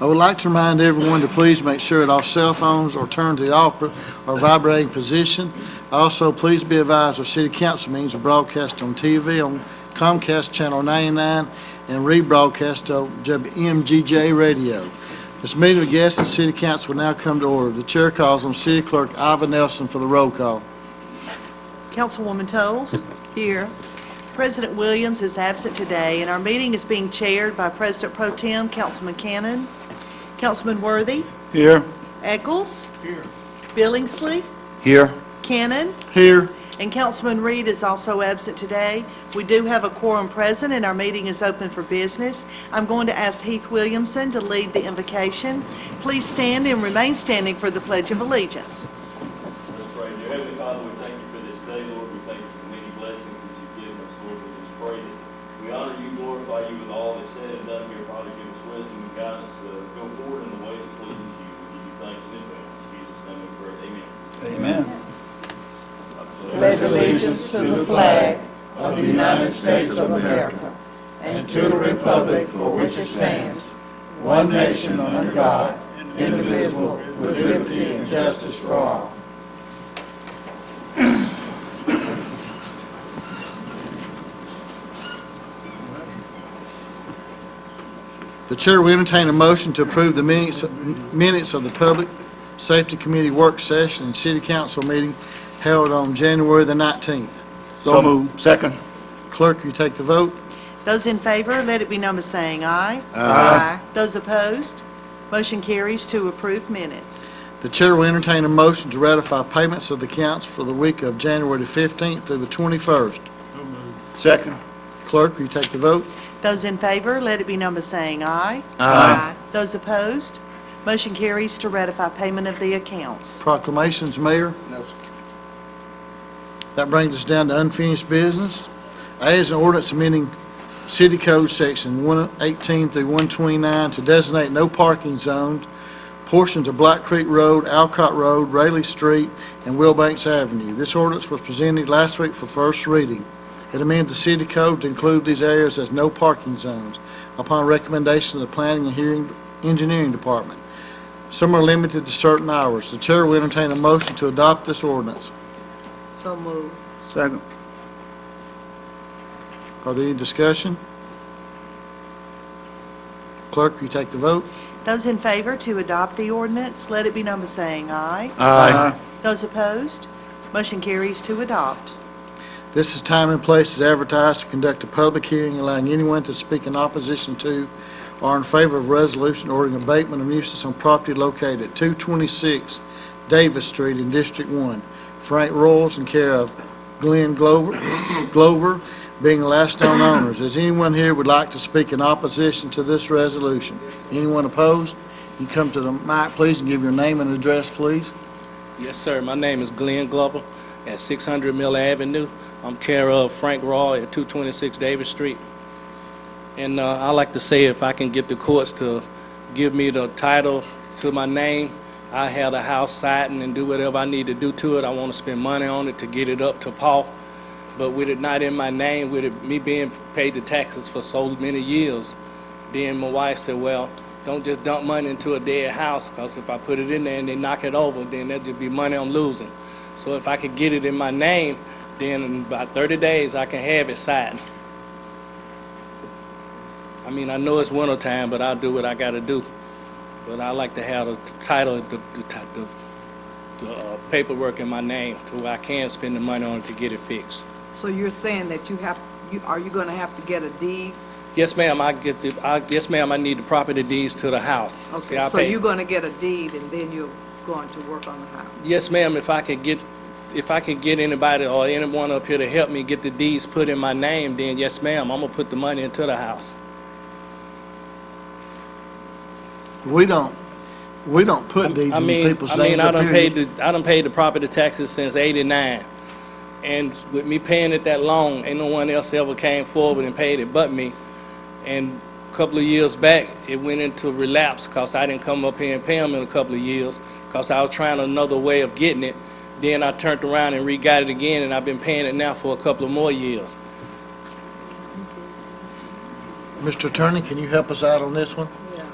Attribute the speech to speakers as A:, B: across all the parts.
A: I would like to remind everyone to please make sure that all cell phones are turned to the off or vibrating position. Also, please be advised our city council meetings are broadcast on TV on Comcast Channel 99 and rebroadcast on WMGJ Radio. This meeting of Gadsden City Council will now come to order. The chair calls on City Clerk Iva Nelson for the roll call.
B: Councilwoman Toles.
C: Here.
B: President Williams is absent today, and our meeting is being chaired by President Pro Tem Councilman Cannon, Councilman Worthy,
D: Here.
B: Eccles, here. Billingsley,
D: Here.
B: Cannon,
A: Here.
B: and Councilman Reed is also absent today. We do have a quorum present, and our meeting is open for business. I'm going to ask Heath Williamson to lead the invocation. Please stand and remain standing for the Pledge of Allegiance.
E: Let's pray. Dear Heavenly Father, we thank you for this day, Lord. We thank you for the many blessings that you've given us, Lord. We just pray that we honor you, glorify you with all that's said and done here, Father. Give us wisdom and guidance to go forward in the way that pleases you. We give you thanks in advance. In Jesus' name we pray. Amen.
D: Amen.
C: Pledge allegiance to the flag of the United States of America and to the republic for which it stands, one nation under God, indivisible, with liberty and justice for all.
A: The chair will entertain a motion to approve the minutes of the Public Safety Committee work session and City Council meeting held on January the 19th.
D: So moved. Second.
A: Clerk, will you take the vote?
B: Those in favor, let it be known by saying aye.
C: Aye.
B: Those opposed, motion carries to approve minutes.
A: The chair will entertain a motion to ratify payments of the accounts for the week of January the 15th through the 21st.
D: Second.
A: Clerk, will you take the vote?
B: Those in favor, let it be known by saying aye.
C: Aye.
B: Those opposed, motion carries to ratify payment of the accounts.
A: Proclamations, Mayor.
D: No, sir.
A: That brings us down to unfinished business. A is an ordinance amending City Code Section 118 through 129 to designate no parking zones, portions of Black Creek Road, Alcott Road, Rayleigh Street, and Wilbanks Avenue. This ordinance was presented last week for first reading. It amends the City Code to include these areas as no parking zones upon recommendation of the Planning and Engineering Department. Some are limited to certain hours. The chair will entertain a motion to adopt this ordinance.
C: So moved.
D: Second.
A: Are there any discussion? Clerk, will you take the vote?
B: Those in favor to adopt the ordinance, let it be known by saying aye.
D: Aye.
B: Those opposed, motion carries to adopt.
A: This is time and place as advertised to conduct a public hearing allowing anyone to speak in opposition to or in favor of a resolution ordering abatement of nuisance on property located at 226 Davis Street in District 1. Frank Royals in care of Glenn Glover being the last known owners. Is anyone here would like to speak in opposition to this resolution? Anyone opposed? You come to the mic, please, and give your name and address, please.
F: Yes, sir. My name is Glenn Glover at 600 Miller Avenue. I'm care of Frank Raw at 226 Davis Street. And I like to say if I can get the courts to give me the title to my name, I have the house siding and do whatever I need to do to it. I want to spend money on it to get it up to par. But with it not in my name, with it, me being paid the taxes for so many years, then my wife said, well, don't just dump money into a dead house, because if I put it in there and they knock it over, then there'll just be money I'm losing. So if I could get it in my name, then in about 30 days I can have it siding. I mean, I know it's winter time, but I'll do what I got to do. But I like to have the title, the paperwork in my name to where I can spend the money on it to get it fixed.
C: So you're saying that are you going to have to get a deed?
F: Yes, ma'am. Yes, ma'am. I need the property deeds to the house. See,
C: Okay, so you're going to get a deed and then you're going to work on the house?
F: Yes, ma'am. If I could get anybody or anyone up here to help me get the deeds put in my name, then yes, ma'am. I'm gonna put the money into the house.
A: We don't put these in people's names
F: I
A: up
F: done
A: here.
F: paid the property taxes since '89, and with me paying it that long, ain't no one else ever came forward and paid it but me. And a couple of years back, it went into relapse because I didn't come up here and pay them in a couple of years because I was trying another way of getting it. Then I turned around and re-got it again, and I've been paying it now for a couple of more years.
A: Mr. Attorney, can you help us out on this one?
C: Yeah.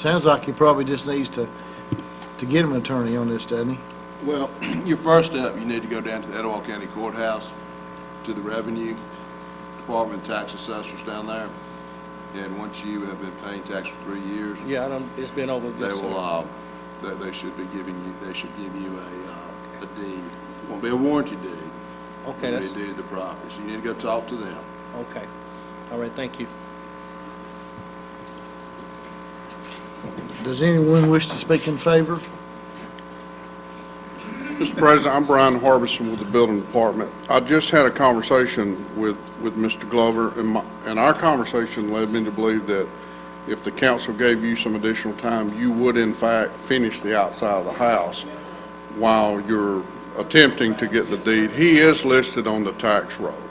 A: Sounds like he probably just needs to get him an attorney on this, doesn't he?
G: Well, your first step, you need to go down to the Etowah County Courthouse, to the Revenue Department, tax assessors down there. And once you have been paying tax for 3 years,
F: Yeah, it's been over
G: they
F: this,
G: will, they should be giving you, they should give you a deed. It won't be a warranty deed.
F: Okay,
G: It'll
F: that's,
G: be a deed of the property. So you need to go talk to them.
F: okay. All right, thank you.
A: Does anyone wish to speak in favor?
H: Mr. President, I'm Brian Harbison with the Building Department. I just had a conversation with Mr. Glover, and our conversation led me to believe that if the council gave you some additional time, you would in fact finish the outside of the house while you're attempting to get the deed. He is listed on the tax roll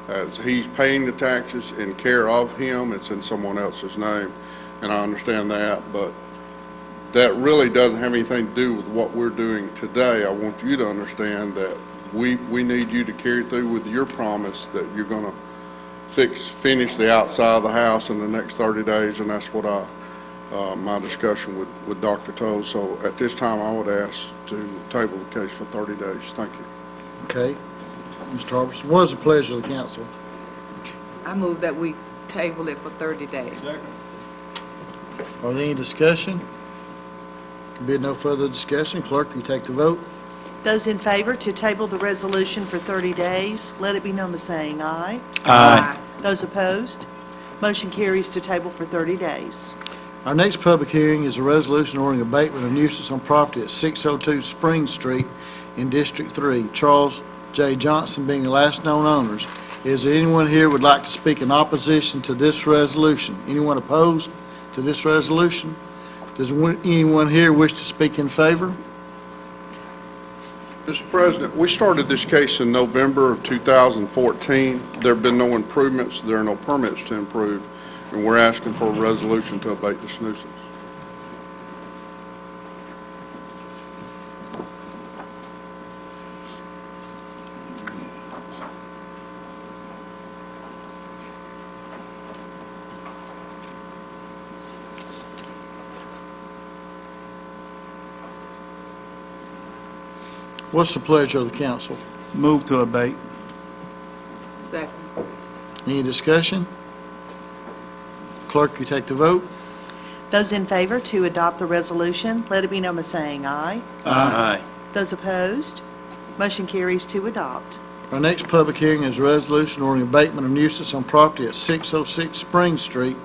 H: as he's paying the taxes in care of him. It's in someone else's name, and I understand that, but that really doesn't have anything to do with what we're doing today. I want you to understand that we need you to carry through with your promise that you're going to finish the outside of the house in the next 30 days, and that's what my discussion with Dr. Toll. So at this time, I would ask to table the case for 30 days. Thank you.
A: Okay. Mr. Harbison, what is the pleasure of the council?
C: I move that we table it for 30 days.
A: Are there any discussion? Being no further discussion, clerk, will you take the vote?
B: Those in favor to table the resolution for 30 days, let it be known by saying aye.
C: Aye.
B: Those opposed, motion carries to table for 30 days.
A: Our next public hearing is a resolution ordering abatement of nuisance on property at 602 Spring Street in District 3, Charles J. Johnson being the last known owners. Is there anyone here who would like to speak in opposition to this resolution? Anyone opposed to this resolution? Does anyone here wish to speak in favor?
H: Mr. President, we started this case in November of 2014. There have been no improvements. There are no permits to improve, and we're asking for a resolution to abate this nuisance.
A: What's the pleasure of the council?
D: Move to abate.
C: Second.
A: Any discussion? Clerk, you take the vote.
B: Those in favor to adopt the resolution, let it be known by saying aye.
D: Aye.
B: Those opposed, motion carries to adopt.
A: Our next public hearing is a resolution ordering abatement of nuisance on property at 606 Spring Street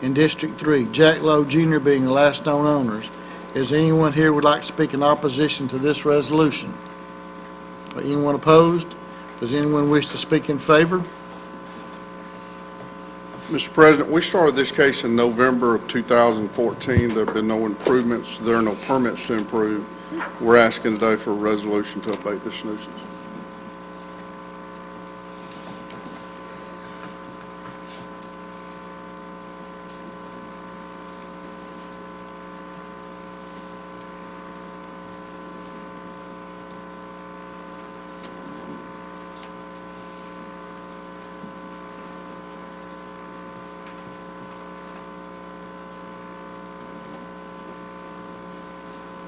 A: in District 3, Jack Lowe Jr. being the last known owners. Is there anyone here who would like to speak in opposition to this resolution? Anyone opposed? Does anyone wish to speak in favor?
H: Mr. President, we started this case in November of 2014. There have been no improvements. There are no permits to improve. We're asking today for a resolution to abate this nuisance.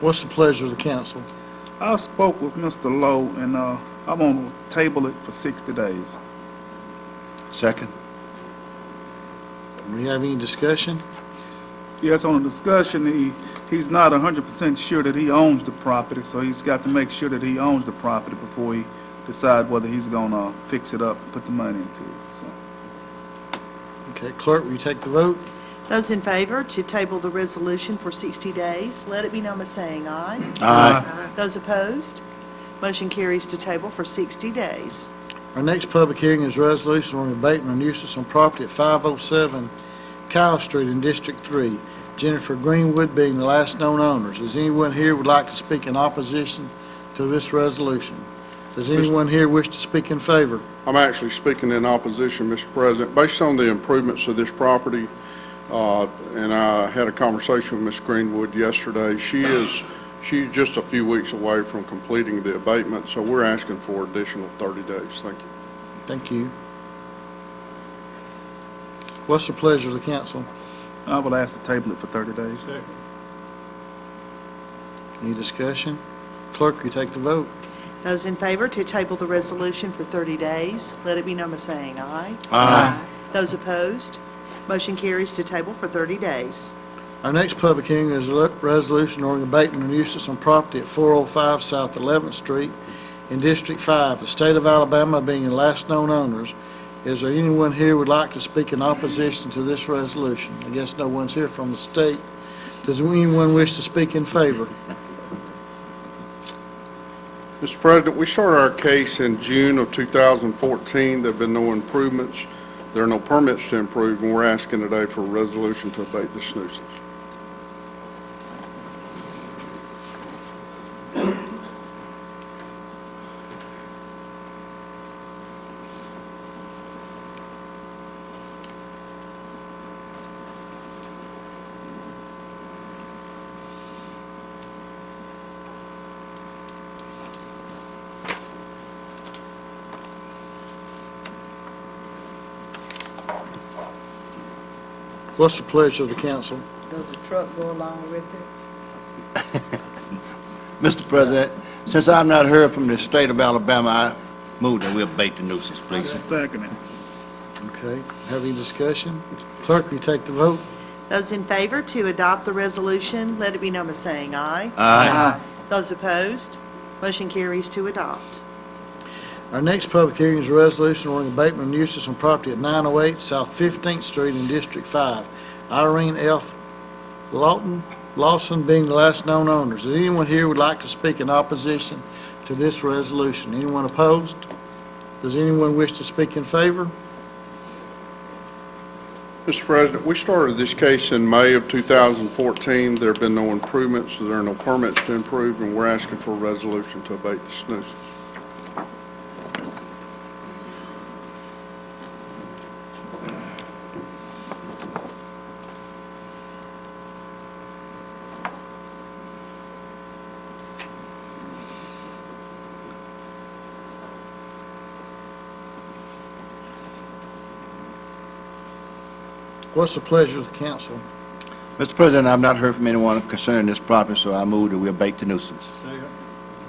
A: What's the pleasure of the council?
D: I spoke with Mr. Lowe, and I'm going to table it for 60 days. Second.
A: Do we have any discussion?
D: Yes, on the discussion, he's not 100% sure that he owns the property, so he's got to make sure that he owns the property before he decide whether he's going to fix it up, put the money into it. So,
A: Okay, clerk, will you take the vote?
B: Those in favor to table the resolution for 60 days, let it be known by saying aye.
D: Aye.
B: Those opposed, motion carries to table for 60 days.
A: Our next public hearing is a resolution on abatement of nuisance on property at 507 Kyle Street in District 3, Jennifer Greenwood being the last known owners. Is anyone here who would like to speak in opposition to this resolution? Does anyone here wish to speak in favor?
H: I'm actually speaking in opposition, Mr. President. Based on the improvements of this property, and I had a conversation with Ms. Greenwood yesterday, she's just a few weeks away from completing the abatement, so we're asking for additional 30 days. Thank you.
A: Thank you. What's the pleasure of the council?
D: I will ask to table it for 30 days.
A: Any discussion? Clerk, will you take the vote?
B: Those in favor to table the resolution for 30 days, let it be known by saying aye.
C: Aye.
B: Those opposed, motion carries to table for 30 days.
A: Our next public hearing is a resolution ordering abatement of nuisance on property at 405 South 11th Street in District 5, the state of Alabama being the last known owners. Is there anyone here who would like to speak in opposition to this resolution? I guess no one's here from the state. Does anyone wish to speak in favor?
H: Mr. President, we started our case in June of 2014. There have been no improvements. There are no permits to improve, and we're asking today for a resolution to abate this nuisance.
A: What's the pleasure of the council?
C: Does the truck go along with it?
I: Mr. President, since I've not heard from the state of Alabama, I move that we abate the nuisance, please.
D: Second it.
A: Okay, have any discussion? Clerk, will you take the vote?
B: Those in favor to adopt the resolution, let it be known by saying aye.
I: Aye.
B: Those opposed, motion carries to adopt.
A: Our next public hearing is a resolution ordering abatement of nuisance on property at 908 South 15th Street in District 5. Irene F. Lawson being the last known owners. Is anyone here who would like to speak in opposition to this resolution? Anyone opposed? Does anyone wish to speak in favor?
H: Mr. President, we started this case in May of 2014. There have been no improvements, so there are no permits to improve, and we're asking for a resolution to abate this nuisance.
A: What's the pleasure of the council?
I: Mr. President, I've not heard from anyone concerning this property, so I move that we abate the nuisance.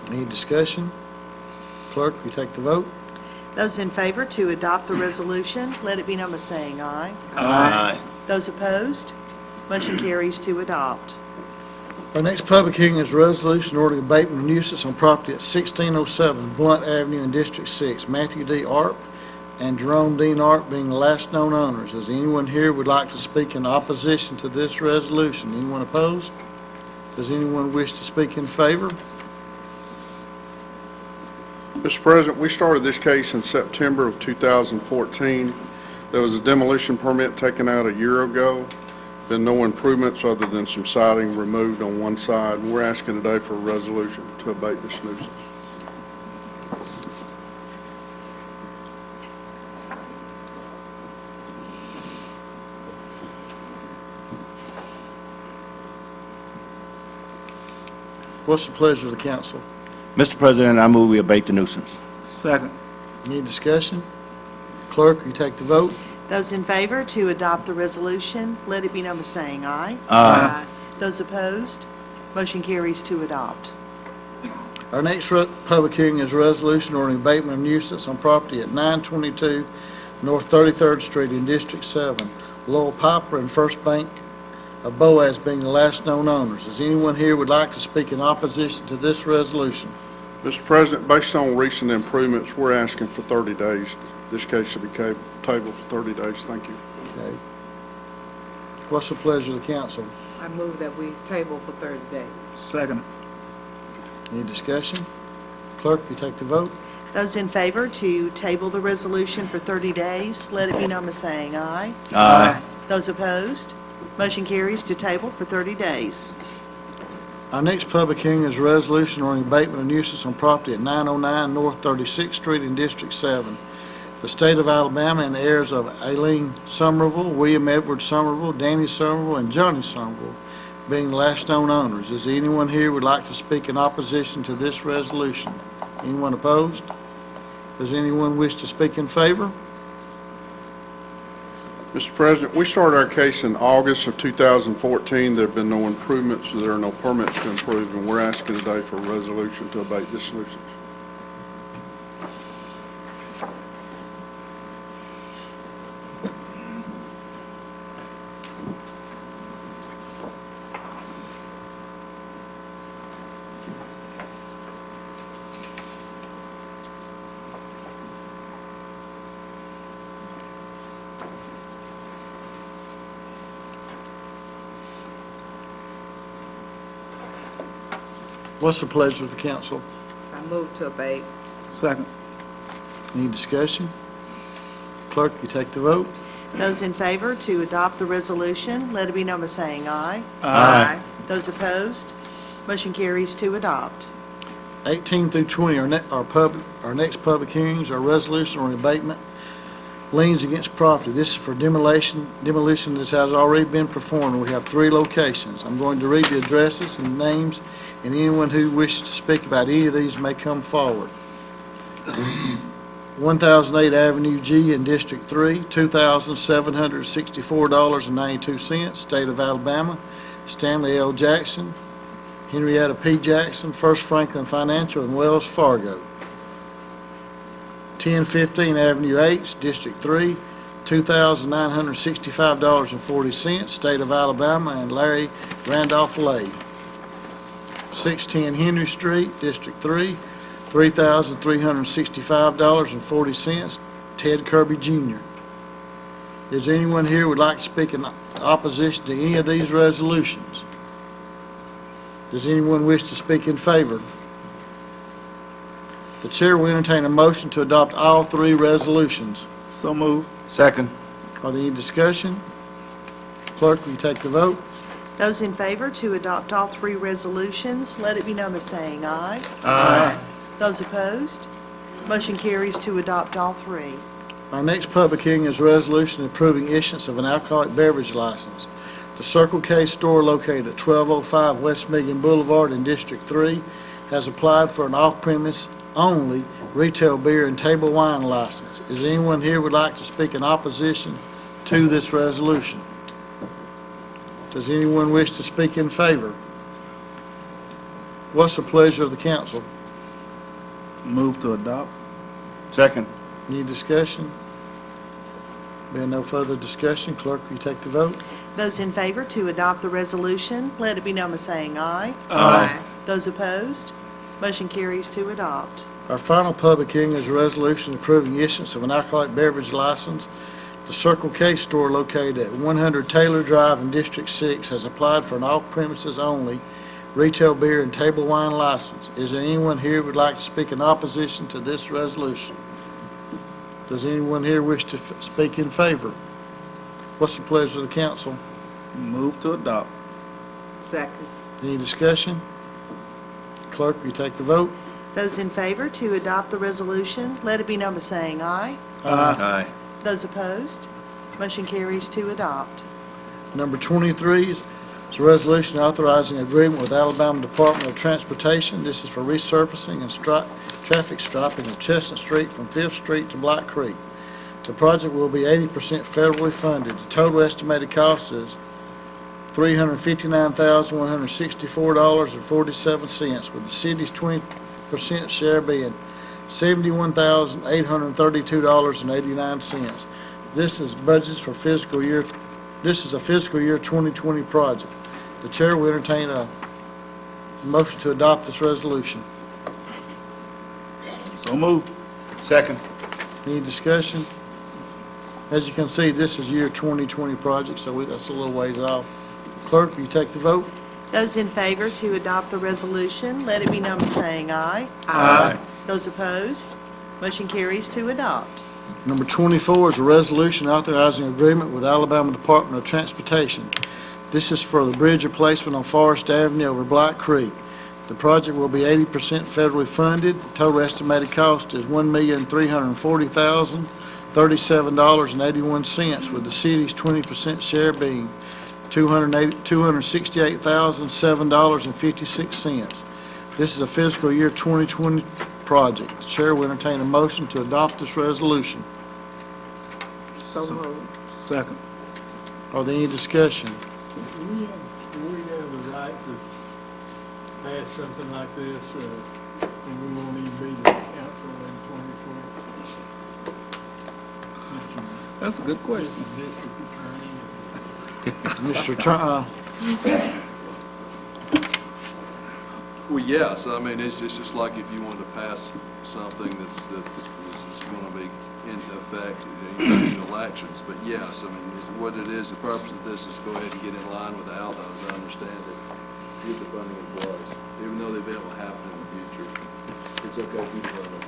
A: Any discussion? Clerk, will you take the vote?
B: Those in favor to adopt the resolution, let it be known by saying aye.
I: Aye.
B: Those opposed, motion carries to adopt.
A: Our next public hearing is a resolution ordering abatement of nuisance on property at 1607 Blunt Avenue in District 6. Matthew D. Arp and Jerome Dean Arp being the last known owners. Is anyone here who would like to speak in opposition to this resolution? Anyone opposed? Does anyone wish to speak in favor?
H: Mr. President, we started this case in September of 2014. There was a demolition permit taken out a year ago. Been no improvements other than some siding removed on one side, and we're asking today for a resolution to abate this nuisance.
A: What's the pleasure of the council?
I: Mr. President, I move we abate the nuisance.
D: Second.
A: Any discussion? Clerk, will you take the vote?
B: Those in favor to adopt the resolution, let it be known by saying aye.
I: Aye.
B: Those opposed, motion carries to adopt.
A: Our next public hearing is a resolution ordering abatement of nuisance on property at 922 North 33rd Street in District 7. Lowell Piper and First Bank of Boaz being the last known owners. Is anyone here who would like to speak in opposition to this resolution?
H: Mr. President, based on recent improvements, we're asking for 30 days. This case should be tabled for 30 days. Thank you.
A: Okay. What's the pleasure of the council?
C: I move that we table for 30 days.
D: Second.
A: Any discussion? Clerk, will you take the vote?
B: Those in favor to table the resolution for 30 days, let it be known by saying aye.
I: Aye.
B: Those opposed, motion carries to table for 30 days.
A: Our next public hearing is a resolution ordering abatement of nuisance on property at 909 North 36th Street in District 7. The state of Alabama and the heirs of Aileen Somerville, William Edward Somerville, Danny Somerville, and Johnny Somerville being the last known owners. Is there anyone here who would like to speak in opposition to this resolution? Anyone opposed? Does anyone wish to speak in favor?
H: Mr. President, we started our case in August of 2014. There have been no improvements, there are no permits to improve, and we're asking today for a resolution to abate this nuisance.
A: What's the pleasure of the council?
C: I move to abate.
D: Second.
A: Any discussion? Clerk, you take the vote.
B: Those in favor to adopt the resolution, let it be known by saying aye.
C: Aye.
B: Those opposed, motion carries to adopt.
A: 18 through 20 are our next public hearings, are resolution on abatement liens against property. This is for demolition that has already been performed. We have 3 locations. I'm going to read the addresses and names, and anyone who wishes to speak about any of these may come forward. 1008 Avenue G in District 3, $2,764.92, State of Alabama. Stanley L. Jackson, Henrietta P. Jackson, First Franklin Financial, and Wells Fargo. 1015 Avenue H, District 3, $2,965.40, State of Alabama, and Larry Randolph Lay. 610 Henry Street, District 3, $3,365.40, Ted Kirby Jr. Is there anyone here who would like to speak in opposition to any of these resolutions? Does anyone wish to speak in favor? The chair will entertain a motion to adopt all 3 resolutions.
D: So moved.
I: Second.
A: Are there any discussion? Clerk, will you take the vote?
B: Those in favor to adopt all 3 resolutions, let it be known by saying aye.
I: Aye.
B: Those opposed, motion carries to adopt all 3.
A: Our next public hearing is a resolution approving issuance of an alcoholic beverage license. The Circle K store located at 1205 West Milligan Boulevard in District 3 has applied for an off-premise only retail beer and table wine license. Is there anyone here who would like to speak in opposition to this resolution? Does anyone wish to speak in favor? What's the pleasure of the council?
D: Move to adopt.
I: Second.
A: Any discussion? Being no further discussion, clerk, will you take the vote?
B: Those in favor to adopt the resolution, let it be known by saying aye.
C: Aye.
B: Those opposed, motion carries to adopt.
A: Our final public hearing is a resolution approving issuance of an alcoholic beverage license. The Circle K store located at 100 Taylor Drive in District 6 has applied for an off-premises only retail beer and table wine license. Is there anyone here who would like to speak in opposition to this resolution? Does anyone here wish to speak in favor? What's the pleasure of the council?
D: Move to adopt.
C: Second.
A: Any discussion? Clerk, will you take the vote?
B: Those in favor to adopt the resolution, let it be known by saying aye.
I: Aye.
B: Those opposed, motion carries to adopt.
A: Number 23 is a resolution authorizing agreement with Alabama Department of Transportation. This is for resurfacing and traffic striping of Chestnut Street from 5th Street to Black Creek. The project will be 80% federally funded. The total estimated cost is $359,164.47, with the city's 20% share being $71,832.89. This is budgets for fiscal year. This is a fiscal year 2020 project. The chair will entertain a motion to adopt this resolution.
D: So moved.
I: Second.
A: Any discussion? As you can see, this is year 2020 project, so that's a little ways off. Clerk, will you take the vote?
B: Those in favor to adopt the resolution, let it be known by saying aye.
I: Aye.
B: Those opposed, motion carries to adopt.
A: Number 24 is a resolution authorizing agreement with Alabama Department of Transportation. This is for the bridge replacement on Forest Avenue over Black Creek. The project will be 80% federally funded. The total estimated cost is $1,340,037.81, with the city's 20% share being $268,007.56. This is a fiscal year 2020 project. The chair will entertain a motion to adopt this resolution.
C: So moved.
D: Second.
A: Are there any discussion?
J: We have the right to pass something like this, and we won't even be the council in 2012.
D: That's a good question.
J: District Attorney.
A: Mr.
G: Well, yes, I mean, it's just like if you wanted to pass something that's going to be in effect in elections, but yes, I mean, what it is, the purpose of this is to go ahead and get in line with ALDO, as I understand it, get the funding in place, even though the event will happen in the future. It's okay to keep funding.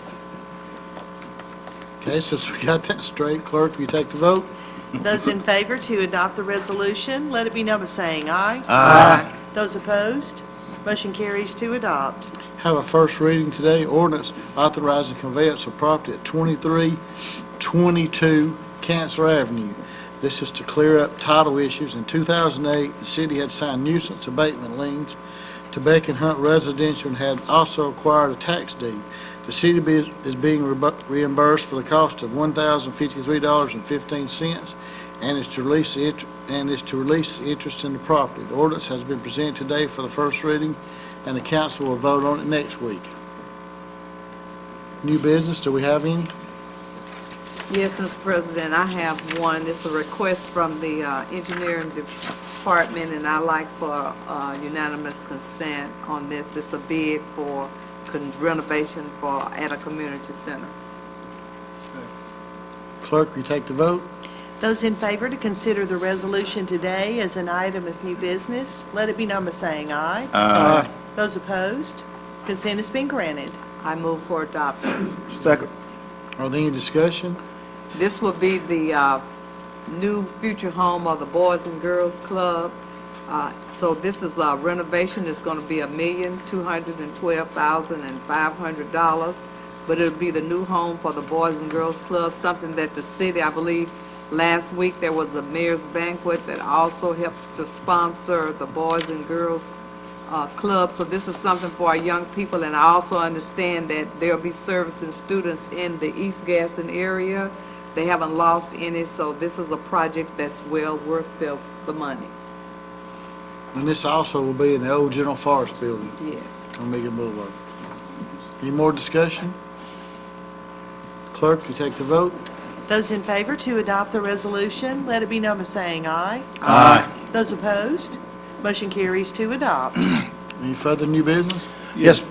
A: Okay, since we got that straight, clerk, will you take the vote?
B: Those in favor to adopt the resolution, let it be known by saying aye.
I: Aye.
B: Those opposed, motion carries to adopt.
A: Have a first reading today, ordinance authorizing conveyance of property at 2322 Cancer Avenue. This is to clear up title issues. In 2008, the city had signed nuisance abatement liens to Beck and Hunt Residential and had also acquired a tax deed. The city is being reimbursed for the cost of $1,053.15 and is to release the interest in the property. The ordinance has been presented today for the first reading, and the council will vote on it next week. New business, do we have any?
C: Yes, Mr. President, I have one. It's a request from the engineering department, and I'd like for unanimous consent on this. It's a bid for renovation at a community center.
A: Clerk, will you take the vote?
B: Those in favor to consider the resolution today as an item of new business, let it be known by saying aye.
A: Aye.
B: Those opposed, consent has been granted.
C: I move for adoption.
D: Second.
A: Are there any discussion?
C: This will be the new future home of the Boys and Girls Club. So this is a renovation. It's going to be $1,212,500, but it'll be the new home for the Boys and Girls Club, something that the city, I believe, last week there was a mayor's banquet that also helped to sponsor the Boys and Girls Club. So this is something for our young people, and I also understand that they'll be servicing students in the East Gadsden area. They haven't lost any, so this is a project that's well worth the money.
A: And this also will be in the old General Forest building
C: Yes.
A: on Megan Boulevard. Any more discussion? Clerk, you take the vote?
B: Those in favor to adopt the resolution, let it be known by saying aye.
I: Aye.
B: Those opposed, motion carries to adopt.
A: Any further new business?
I: Yes.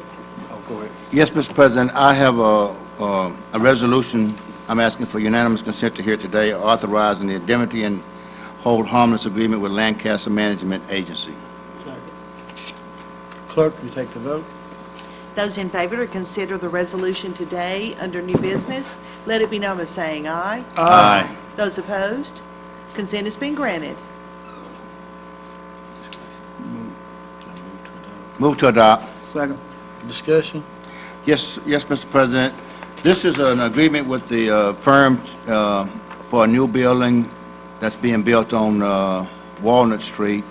D: Oh, go ahead.
I: Yes, Mr. President, I have a resolution I'm asking for unanimous consent to hear today, authorizing the indemnity and hold harmless agreement with Lancaster Management Agency.
A: Clerk, you take the vote?
B: Those in favor to consider the resolution today under new business, let it be known by saying aye.
I: Aye.
B: Those opposed, consent has been granted.
I: Move to adopt.
D: Second.
A: Discussion?
I: Yes, Mr. President. This is an agreement with the firm for a new building that's being built on Walnut Street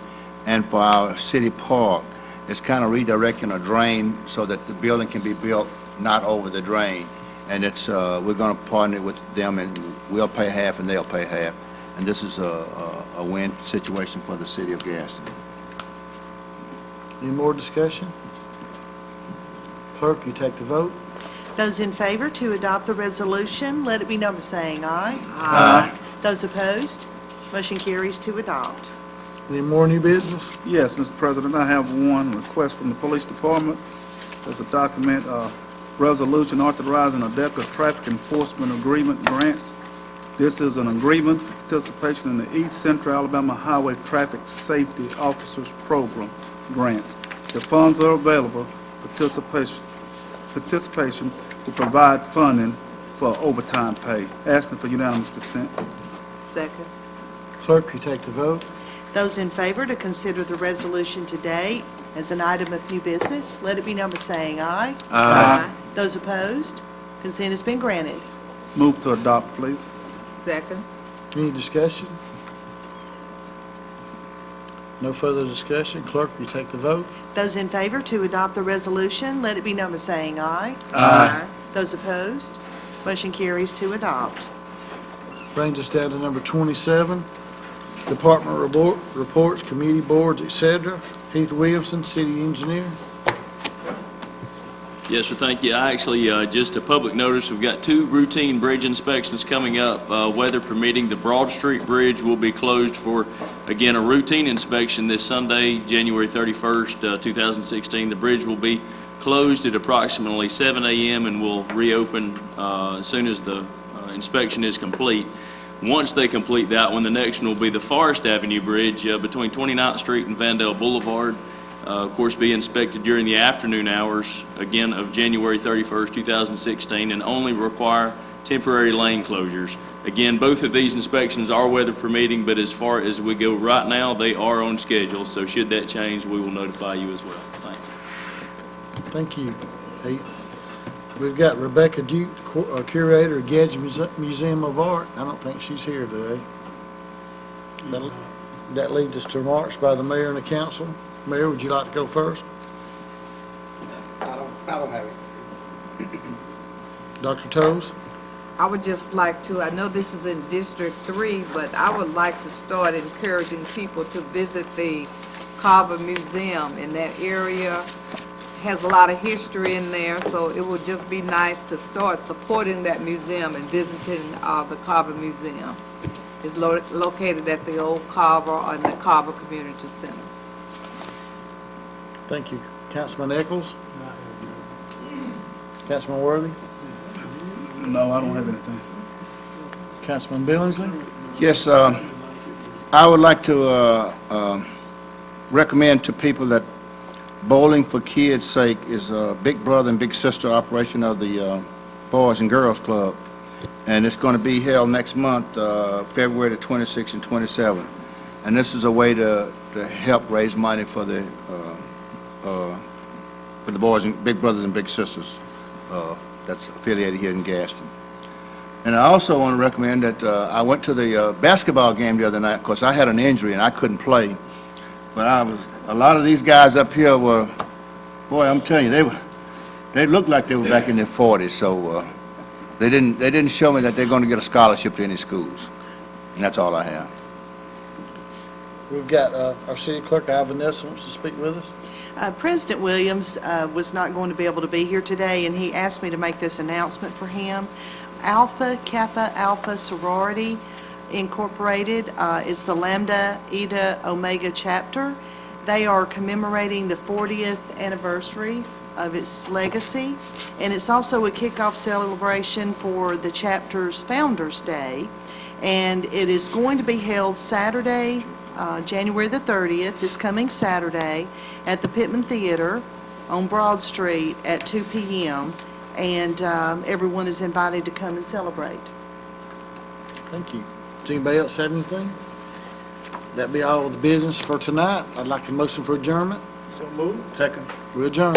I: and for our city park. It's kind of redirecting a drain so that the building can be built not over the drain. And it's, we're going to partner with them, and we'll pay half and they'll pay half. And this is a win situation for the city of Gadsden.
A: Any more discussion? Clerk, you take the vote?
B: Those in favor to adopt the resolution, let it be known by saying aye.
I: Aye.
B: Those opposed, motion carries to adopt.
A: Any more new business?
D: Yes, Mr. President, I have one request from the police department. There's a document, resolution authorizing a DECA traffic enforcement agreement grants. This is an agreement for participation in the East Central Alabama Highway Traffic Safety Officers Program grants. The funds are available, participation to provide funding for overtime pay. Asking for unanimous consent.
C: Second.
A: Clerk, you take the vote?
B: Those in favor to consider the resolution today as an item of new business, let it be known by saying aye.
C: Aye.
B: Those opposed, consent has been granted.
D: Move to adopt, please.
C: Second.
A: Any discussion? No further discussion. Clerk, you take the vote?
B: Those in favor to adopt the resolution, let it be known by saying aye.
C: Aye.
B: Those opposed, motion carries to adopt.
A: Brings us down to number 27, department reports, committee boards, et cetera. Heath Williamson, city engineer.
E: Yes, sir, thank you. I actually, just a public notice, we've got 2 routine bridge inspections coming up. Weather permitting, the Broad Street Bridge will be closed for, again, a routine inspection this Sunday, January 31st, 2016. The bridge will be closed at approximately 7 a.m. and will reopen as soon as the inspection is complete. Once they complete that one, the next one will be the Forest Avenue Bridge between 29th Street and Vandale Boulevard. Of course, be inspected during the afternoon hours, again, of January 31st, 2016, and only require temporary lane closures. Again, both of these inspections are weather permitting, but as far as we go right now, they are on schedule, so should that change, we will notify you as well. Thank you.
A: Thank you, Heath. We've got Rebecca Duke, curator of Gadsden Museum of Art. I don't think she's here today. That leads us to remarks by the mayor and the council. Mayor, would you like to go first?
C: I don't have it.
A: Dr. Toes?
K: I would just like to, I know this is in District 3, but I would like to start encouraging people to visit the Carver Museum in that area. Has a lot of history in there, so it would just be nice to start supporting that museum and visiting the Carver Museum. It's located at the old Carver in the Carver Community Center.
A: Thank you. Councilman Eccles? Councilman Worthy?
D: No, I don't have anything.
A: Councilman Billingsley?
I: Yes, I would like to recommend to people that Bowling for Kids' Sake is a big brother and big sister operation of the Boys and Girls Club. And it's going to be held next month, February the 26th and 27th. And this is a way to help raise money for the boys and big brothers and big sisters that's affiliated here in Gadsden. And I also want to recommend that I went to the basketball game the other night because I had an injury and I couldn't play. But a lot of these guys up here were, boy, I'm telling you, they looked like they were back in their 40s. So they didn't show me that they're going to get a scholarship to any schools. And that's all I have.
A: We've got our city clerk, Vanessa, wants to speak with us.
B: President Williams was not going to be able to be here today, and he asked me to make this announcement for him. Alpha Kappa Alpha Sorority Incorporated is the Lambda Eta Omega chapter. They are commemorating the 40th anniversary of its legacy, and it's also a kickoff celebration for the chapter's Founders Day, and it is going to be held Saturday, January the 30th, this coming Saturday, at the Pittman Theater on Broad Street at 2 p.m., and everyone is invited to come and celebrate.
A: Thank you. Does anybody else have anything? That'd be all the business for tonight. I'd like a motion for adjournment.
J: So moved.
A: Second. We adjourn.